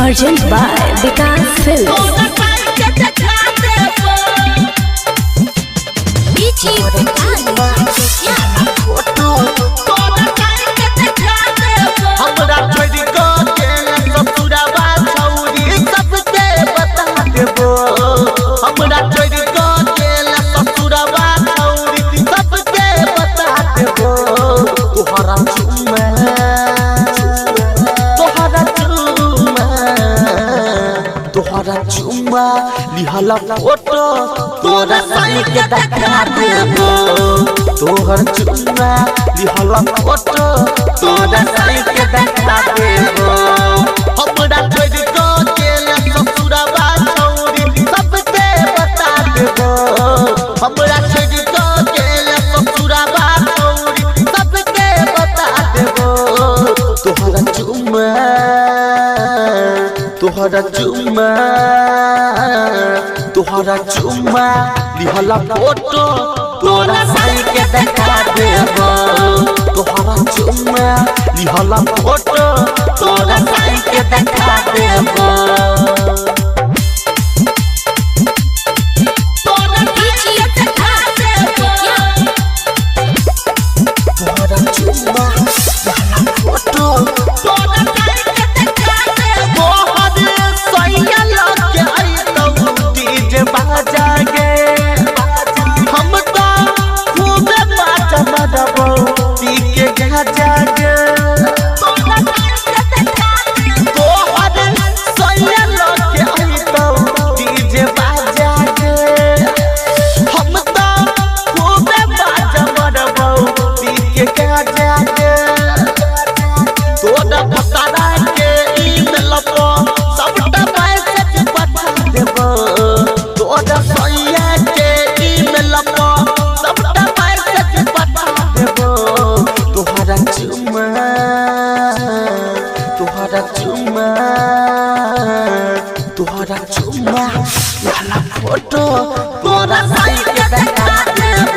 Urgent by Vikas Films. तोहरा चुम्मा लिहला फोटो तोरा साली के देखा देबो तोहर चुम्मा लिहला फोटो तोरा साली के देखा देबो हमरा छोड़ को गेला ससुरवा छौरी सबके बता देबो हमरा छोड़ को गेला ससुरवा छौरी सबके बता देबो तोहरा चुम्मा तोहरा चुम्मा लिहला फोटो तोरा साली के देखा देबो तोहरा चुम्मा लिहला फोटो तोरा साली के देखा देबो तोहरा चुम्मा लिहला फोटो तोरा साली के देखा देबो तोहरा चुम्मा लिहला फोटो तोरा साली के देखा देबो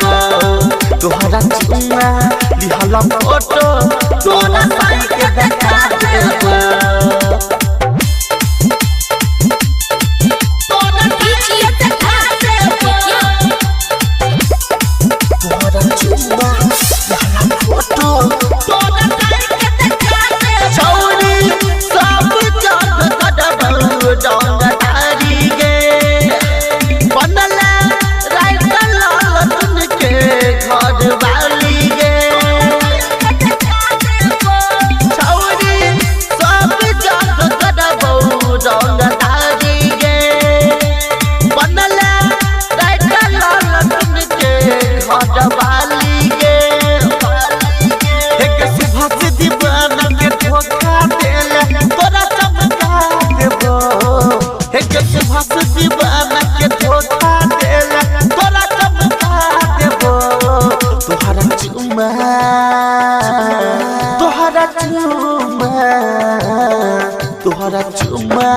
तोहरा चुम्मा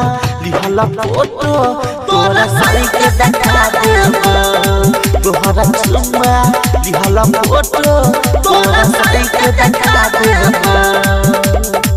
लिहला फोटो तोरा साली के देखा देबो तोहरा चुम्मा लिहला फोटो तोरा साली के देखा देबो।